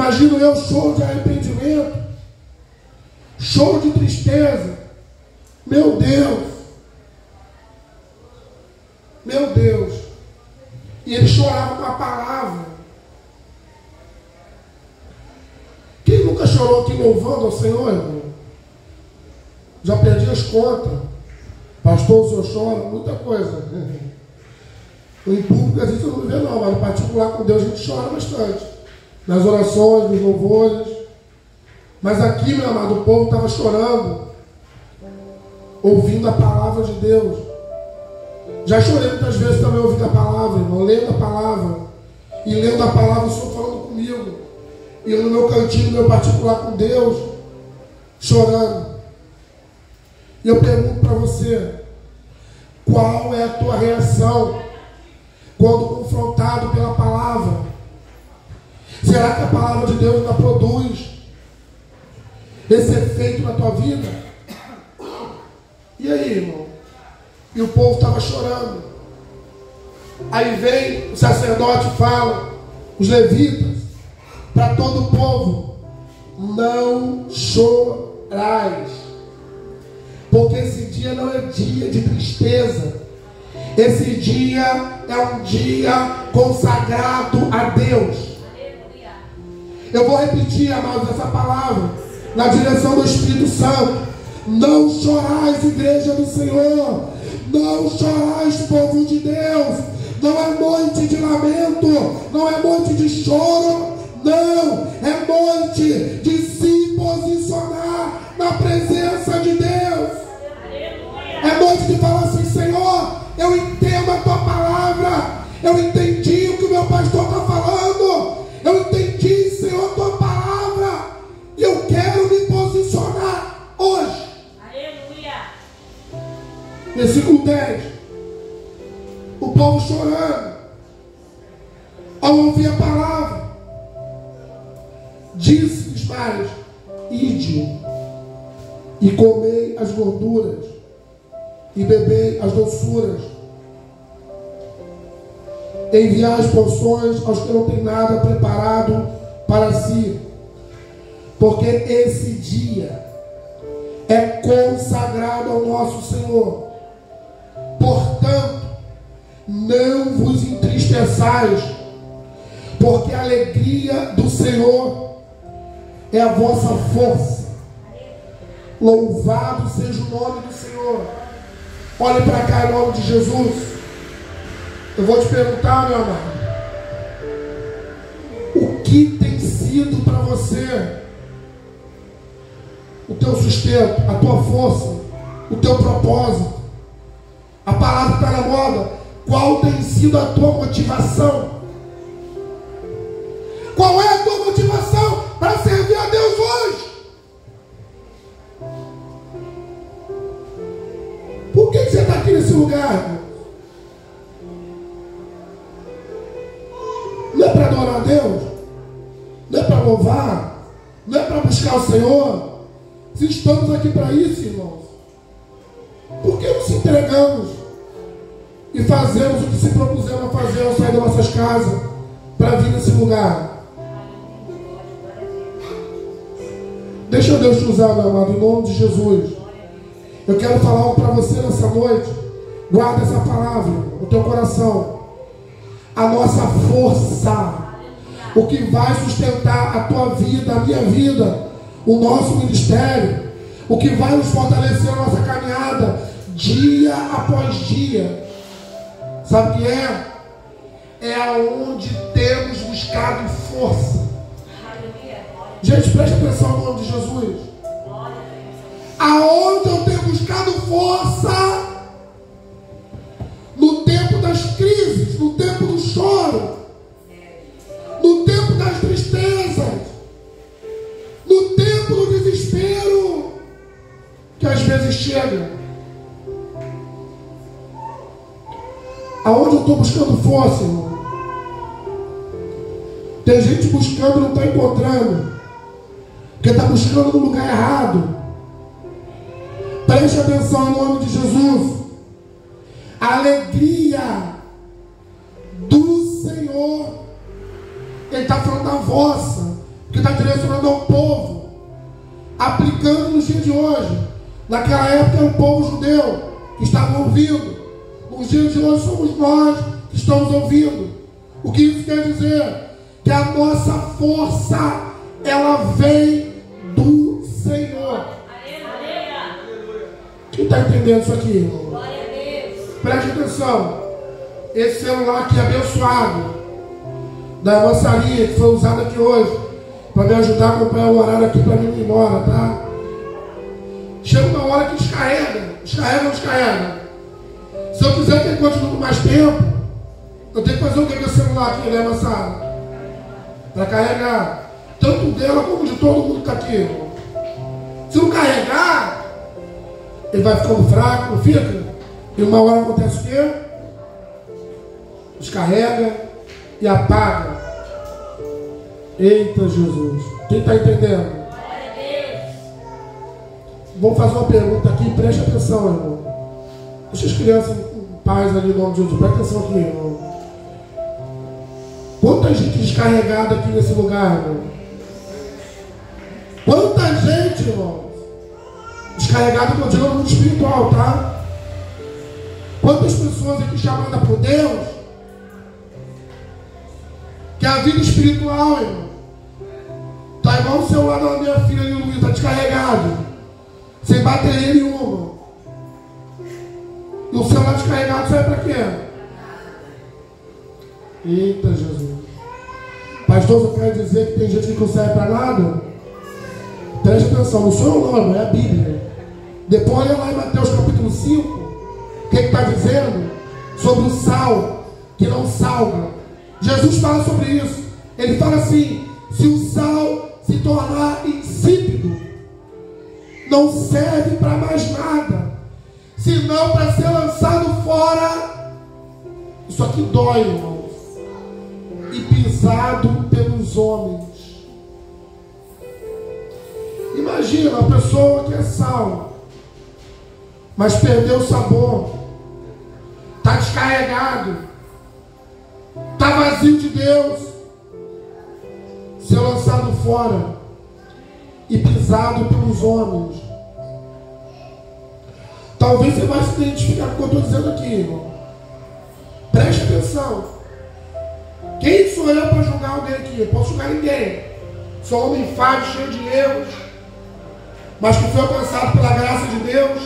Imagino eu choro de arrependimento, choro de tristeza. Meu Deus, meu Deus. E ele chorava com a palavra. Quem nunca chorou aqui louvando ao Senhor, irmão? Já perdi as contas. Pastor, o senhor chora? Muita coisa. Em público a gente não vê não, mas no particular com Deus a gente chora bastante. Nas orações, nos louvores. Mas aqui, meu amado, o povo estava chorando, ouvindo a palavra de Deus. Já chorei muitas vezes também ouvindo a palavra, irmão, lendo a palavra. E lendo a palavra, o Senhor falando comigo. E eu no meu cantinho, no meu particular com Deus, chorando. E eu pergunto para você, qual é a tua reação quando confrontado pela palavra? Será que a palavra de Deus ainda produz esse efeito na tua vida? E aí, irmão? E o povo estava chorando. Aí vem o sacerdote e fala, os levitas, para todo o povo: não chorais, porque esse dia não é dia de tristeza. Esse dia é um dia consagrado a Deus. Eu vou repetir, amados, essa palavra na direção do Espírito Santo. Não chorais, igreja do Senhor. Não chorais, povo de Deus. Não é noite de lamento, não é noite de choro. Não, é noite de se posicionar na presença de Deus. É noite de falar assim: Senhor, eu entendo a tua palavra. Eu entendi o que o meu pastor está falando. Eu entendi, Senhor, a tua palavra. E eu quero me posicionar hoje. Aleluia. Versículo 10. O povo chorando ao ouvir a palavra. Disse-lhes mais: ide e comei as gorduras e bebei as doçuras. Enviai as porções aos que não têm nada preparado para si, porque esse dia é consagrado ao nosso Senhor. Portanto, não vos entristeçais, porque a alegria do Senhor é a vossa força. Louvado seja o nome do Senhor. Olhe para cá em nome de Jesus. Eu vou te perguntar, meu amado, o que tem sido para você o teu sustento, a tua força, o teu propósito? A palavra está na moda. Qual tem sido a tua motivação? Qual é a tua motivação para servir a Deus hoje? Por que você está aqui nesse lugar, irmão? Não é para adorar a Deus? Não é para louvar? Não é para buscar o Senhor? Se estamos aqui para isso, irmãos, por que não se entregamos e fazemos o que se propusemos a fazer ao sair das nossas casas para vir nesse lugar? Deixa Deus te usar, meu amado, em nome de Jesus. Eu quero falar algo para você nessa noite. Guarda essa palavra no teu coração. A nossa força, o que vai sustentar a tua vida, a minha vida, o nosso ministério, o que vai nos fortalecer na nossa caminhada, dia após dia, sabe o que é? É aonde temos buscado força. Gente, preste atenção no nome de Jesus. Aonde eu tenho buscado força? No tempo das crises, no tempo do choro, no tempo das tristezas, no tempo do desespero, que às vezes chega. Aonde eu estou buscando força, irmão? Tem gente buscando e não está encontrando, porque está buscando no lugar errado. Preste atenção em nome de Jesus. A alegria do Senhor, Ele está falando da vossa, porque que está direcionando ao povo, aplicando nos dias de hoje. Naquela época era o povo judeu que estava ouvindo. Nos dias de hoje somos nós que estamos ouvindo. O que isso quer dizer? Que a nossa força, ela vem do Senhor. Quem está entendendo isso aqui, irmão? Glória a Deus. Preste atenção. Esse celular aqui abençoado, da nossa linha, que foi usado aqui hoje, para me ajudar a acompanhar o horário aqui para mim ir embora, tá? Chega uma hora que descarrega. Descarrega ou descarrega? Se eu quiser que ele continue por mais tempo, eu tenho que fazer o que com o celular aqui, né, moçada? Para carregar. Tanto dela como de todo mundo que está aqui, irmão. Se não carregar, ele vai ficando fraco, não fica? E uma hora acontece o quê? Descarrega e apaga. Eita Jesus. Quem está entendendo? Glória a Deus. Vamos fazer uma pergunta aqui, preste atenção, irmão. Deixa as crianças, pais ali no nome de Jesus, preste atenção aqui, irmão. Quanta gente descarregada aqui nesse lugar, irmão? Quanta gente, irmão, descarregada que eu digo no mundo espiritual, tá? Quantas pessoas aqui chamadas por Deus, que a vida espiritual, irmão, tá igual o celular da minha filha ali, Luiz, tá descarregado, sem bateria nenhuma. E o celular descarregado serve para quê? Eita Jesus. Pastor, você quer dizer que tem gente que não serve para nada? Preste atenção, não sou eu não, é a Bíblia. Depois olha lá em Mateus capítulo 5, o que está dizendo? Sobre o sal que não salga. Jesus fala sobre isso. Ele fala assim: se o sal se tornar insípido, não serve para mais nada, senão para ser lançado fora. Isso aqui dói, irmãos. E pisado pelos homens. Imagina a pessoa que é sal, mas perdeu o sabor, está descarregado, está vazio de Deus, ser lançado fora e pisado pelos homens. Talvez você vai se identificar com o que eu estou dizendo aqui, irmão. Preste atenção. Quem sou eu para julgar alguém aqui? Eu posso julgar ninguém. Sou um homem falho, cheio de erros, mas que foi alcançado pela graça de Deus.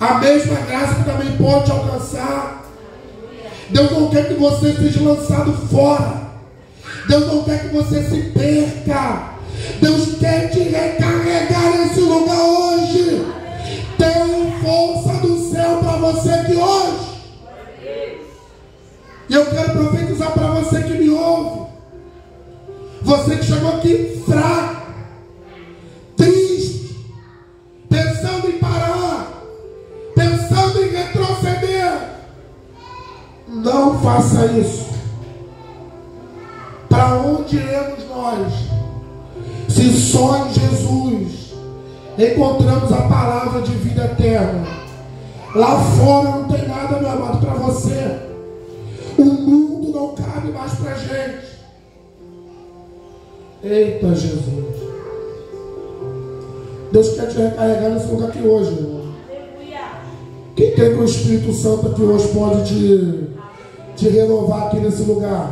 A mesma graça que também pode te alcançar. Deus não quer que você seja lançado fora. Deus não quer que você se perca. Deus quer te recarregar nesse lugar hoje. Tem força do céu para você aqui hoje. E eu quero profetizar para você que me ouve. Você que chegou aqui fraco, triste, pensando em parar, pensando em retroceder. Não faça isso. Para onde iremos nós, se só em Jesus encontramos a palavra de vida eterna? Lá fora não tem nada, meu amado, para você. O mundo não cabe mais para a gente. Eita Jesus. Deus quer te recarregar nesse lugar aqui hoje, irmão. Quem quer que o Espírito Santo aqui hoje pode te renovar aqui nesse lugar?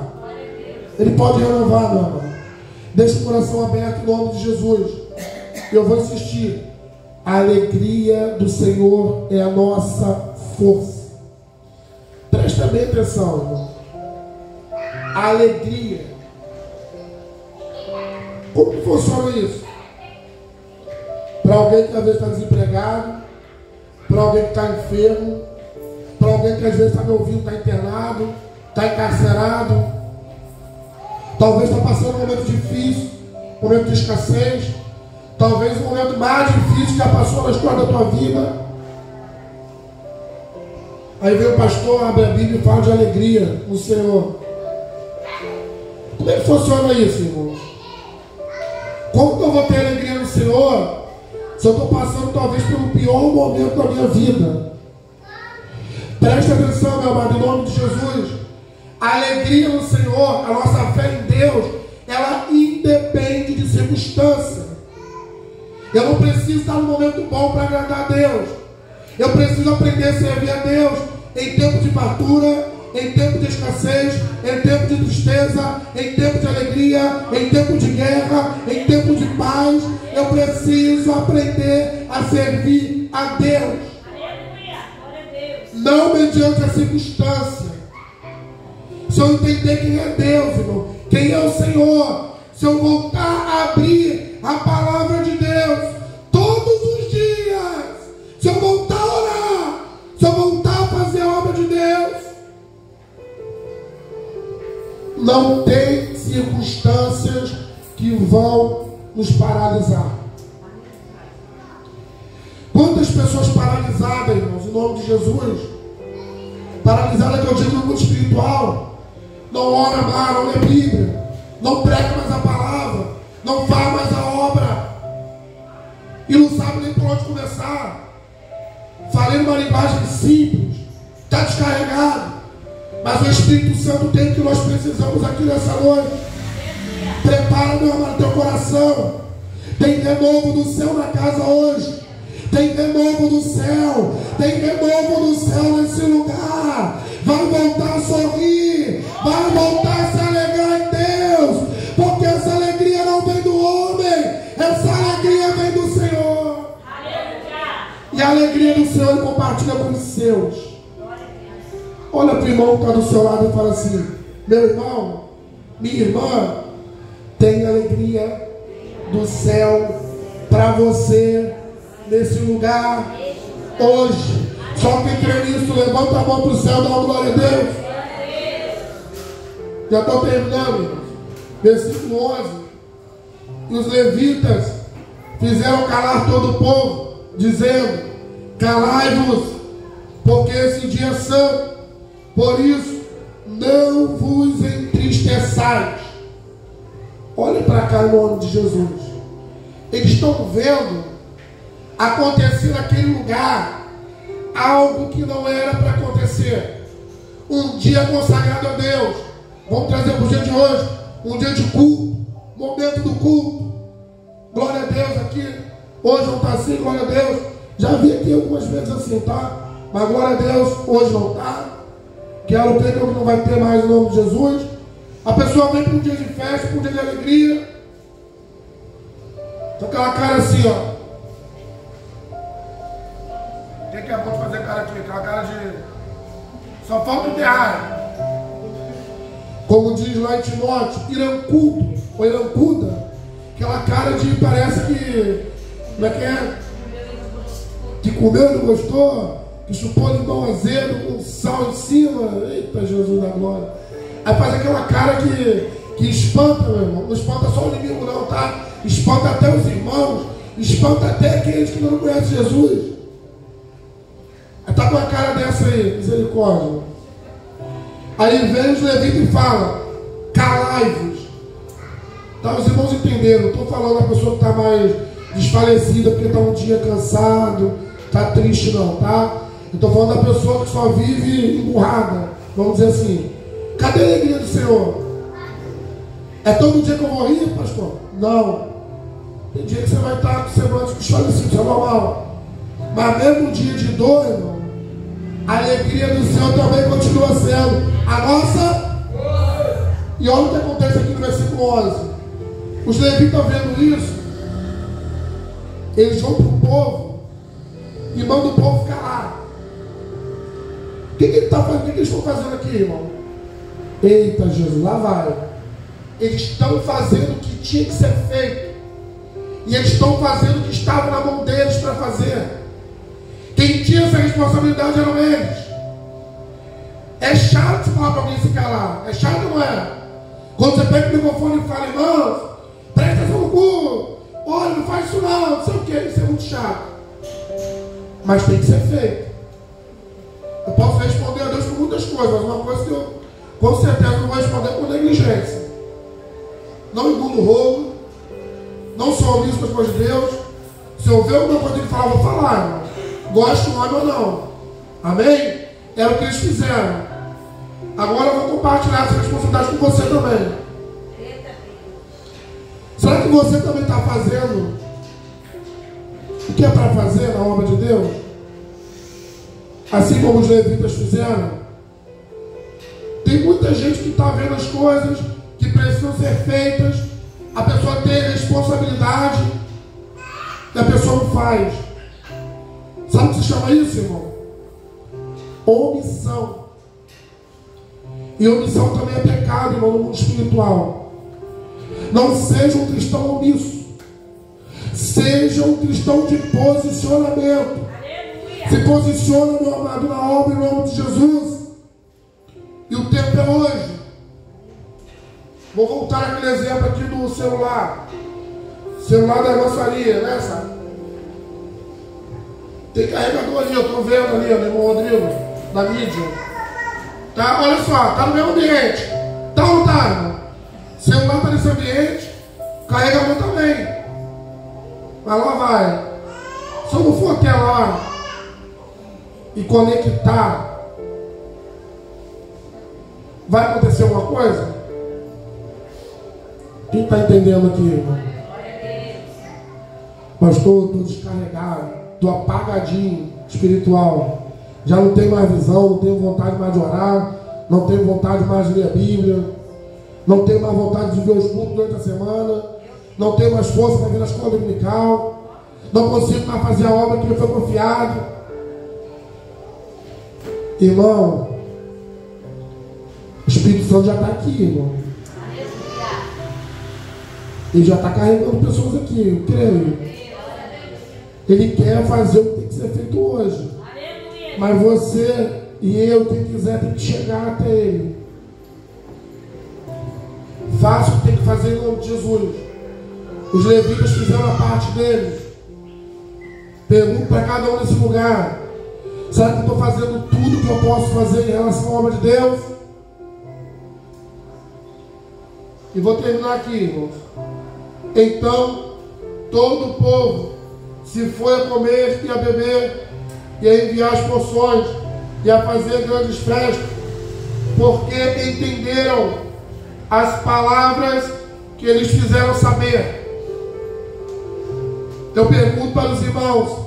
Ele pode renovar, meu amado. Deixa o coração aberto em nome de Jesus. Eu vou insistir. A alegria do Senhor é a nossa força. Presta bem atenção, irmão. A alegria. Como que funciona isso? Para alguém que às vezes está desempregado, para alguém que está enfermo, para alguém que às vezes está me ouvindo, está internado, está encarcerado, talvez está passando um momento difícil, um momento de escassez, talvez o momento mais difícil que já passou na história da tua vida. Aí vem o pastor, abre a Bíblia e fala de alegria no Senhor. Como é que funciona isso, irmãos? Como que eu vou ter alegria no Senhor se eu estou passando talvez pelo pior momento da minha vida? Preste atenção, meu amado, em nome de Jesus. A alegria no Senhor, a nossa fé em Deus, ela independe independe de circunstância. Eu não preciso estar no momento bom para agradar a Deus. Eu preciso aprender a servir a Deus em tempo de fartura, em tempo de escassez, em tempo de tristeza, em tempo de alegria, em tempo de guerra, em tempo de paz. Eu preciso aprender a servir a Deus. Não mediante a circunstância. Se eu entender quem é Deus, irmão, quem é o Senhor, se eu voltar a abrir a palavra de Deus todos os dias, se eu voltar a orar, se eu voltar a fazer a obra de Deus, não tem circunstâncias que vão nos paralisar. Quantas pessoas paralisadas, irmãos, em nome de Jesus, paralisada que eu digo no mundo espiritual, não ora mais, não lê Bíblia, não prega mais a palavra, não faz mais a obra, e não sabe nem por onde começar. Falei numa linguagem simples, está descarregado, mas o Espírito Santo tem o que nós precisamos aqui nessa noite. Prepara, meu amado, teu coração. Tem renovo do céu na casa hoje. Tem renovo do céu. Tem renovo do céu nesse lugar. Vai voltar a sorrir. Vai voltar a se alegrar em Deus. Porque essa alegria não vem do homem. Essa alegria vem do Senhor. E a alegria do Senhor ele compartilha com os seus. Olha para o irmão que está do seu lado e fala assim: meu irmão, minha irmã, tem alegria do céu para você nesse lugar hoje. Só quem crê nisso, levanta a mão para o céu, dá uma glória a Deus. Já estou terminando, irmãos. Versículo 11. E os levitas fizeram calar todo o povo, dizendo: calai-vos, porque esse dia é santo. Por isso, não vos entristeçais. Olhem para cá em nome de Jesus. Eles estão vendo acontecer naquele lugar algo que não era para acontecer. Um dia consagrado a Deus. Vamos trazer para o dia de hoje um dia de culto, momento do culto. Glória a Deus aqui. Hoje não está assim, glória a Deus. Já vi aqui algumas vezes assim, tá? Mas glória a Deus, hoje não está. Quero crer que não vai ter mais em nome de Jesus. A pessoa vem para um dia de festa, para um dia de alegria, com aquela cara assim, ó. Quem que é bom de fazer cara aqui? Aquela cara de... só falta enterrar. Como diz lá em Timóteo, irancudo, ou irancuda. Aquela cara de, parece que... como é que é? Que comeu e não gostou, que chupou limão azedo com sal em cima. Eita, Jesus da glória. Aí faz aquela cara que espanta, meu irmão. Não espanta só o inimigo não, tá? Espanta até os irmãos. Espanta até aqueles que não conhecem Jesus. Aí tá com a cara dessa aí, misericórdia. Aí vem os levitas e fala: calai-vos. Tá, os irmãos entenderam. Não estou falando da pessoa que está mais desfalecida porque está um dia cansado, está triste não, tá? Estou falando da pessoa que só vive emburrada. Vamos dizer assim: cadê a alegria do Senhor? É todo dia que eu vou rir, pastor? Não. Tem dia que você vai estar com semblante desfalecido, isso é normal. Mas mesmo dia de dor, irmão, a alegria do Senhor também continua sendo a nossa. E olha o que acontece aqui no versículo 11. Os levitas vendo isso, eles vão para o povo e mandam o povo calar. O que ele está fazendo? O que eles estão fazendo aqui, irmão? Eita, Jesus, lá vai. Eles estão fazendo o que tinha que ser feito. E eles estão fazendo o que estava na mão deles para fazer. Quem tinha essa responsabilidade eram eles. É chato falar para alguém se calar. É chato ou não é? Quando você pega o microfone e fala: irmãos, presta atenção no cu. Olha, não faz isso não sei o que. Isso é muito chato. Mas tem que ser feito. Eu posso responder a Deus por muitas coisas, mas uma coisa que eu com certeza não vou responder por negligência. Não engulo o rolo, não sou omisso com as coisas de Deus. Se eu ver alguma coisa que ele falar, eu vou falar, irmão. Gosto, homem ou não. Amém? Era o que eles fizeram. Agora eu vou compartilhar essa responsabilidade com você também. Será que você também está fazendo o que é para fazer na obra de Deus? Assim como os levitas fizeram? Tem muita gente que está vendo as coisas que precisam ser feitas, a pessoa tem responsabilidade e a pessoa não faz. Sabe o que se chama isso, irmão? Omissão. E omissão também é pecado, irmão, no mundo espiritual. Não seja um cristão omisso. Seja um cristão de posicionamento. Aleluia. Se posiciona, meu amado, na obra em nome de Jesus. E o tempo é hoje. Vou voltar aquele exemplo aqui do celular. Celular da irmã Faria, né, sabe? Tem carregador ali, eu estou vendo ali, o irmão Rodrigo, da mídia. Tá? Olha só, tá no meu ambiente. Tá ou não tá, irmão? Celular está nesse ambiente, carregador também. Mas lá vai. Se eu não for até lá e conectar, vai acontecer alguma coisa? Quem está entendendo aqui, irmão? Pastor, estou descarregado, estou apagadinho espiritual. Já não tenho mais visão, não tenho vontade mais de orar, não tenho vontade mais de ler a Bíblia, não tenho mais vontade de ver os cultos durante a semana, não tenho mais força para vir na escola dominical, não consigo mais fazer a obra que me foi confiada. Irmão, o Espírito Santo já está aqui, irmão. Ele já está carregando pessoas aqui, eu creio. Ele quer fazer o que tem que ser feito hoje. Mas você e eu, quem quiser, tem que chegar até Ele. Faça o que tem que fazer em nome de Jesus. Os levitas fizeram a parte deles. Pergunto para cada um nesse lugar: será que eu estou fazendo tudo que eu posso fazer em relação à obra de Deus? E vou terminar aqui, irmãos. Então todo o povo se foi a comer e a beber, e a enviar as porções, e a fazer grandes festas, porque entenderam as palavras que eles fizeram saber. Eu pergunto para os irmãos: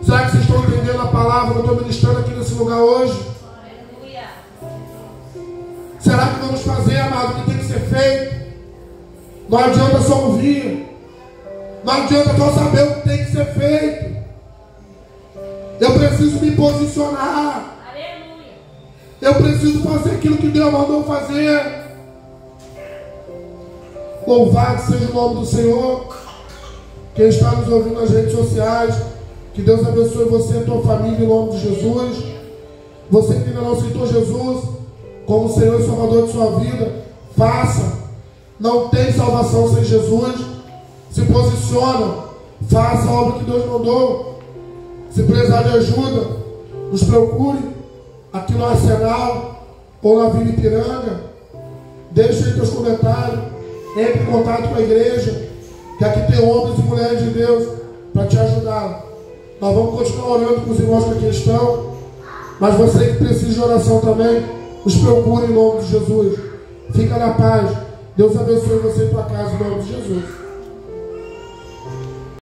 será que vocês estão entendendo a palavra que eu estou ministrando aqui nesse lugar hoje? Aleluia. Será que vamos fazer, amado, o que tem que ser feito? Não adianta só ouvir, não adianta só saber o que tem que ser feito. Eu preciso me posicionar. Aleluia. Eu preciso fazer aquilo que Deus mandou fazer. Louvado seja o nome do Senhor. Quem está nos ouvindo nas redes sociais, que Deus abençoe você e a tua família em nome de Jesus. Você que ainda não aceitou Jesus como Senhor e Salvador de sua vida, faça. Não tem salvação sem Jesus. Se posiciona, faça a obra que Deus mandou. Se precisar de ajuda, nos procure aqui no Arsenal ou na Vila Ipiranga. Deixe aí teus comentários, entre em contato com a igreja, que aqui tem homens e mulheres de Deus para te ajudar. Nós vamos continuar orando com os irmãos que aqui estão, mas você que precisa de oração também, nos procure em nome de Jesus. Fica na paz. Deus abençoe você e tua casa em nome de Jesus.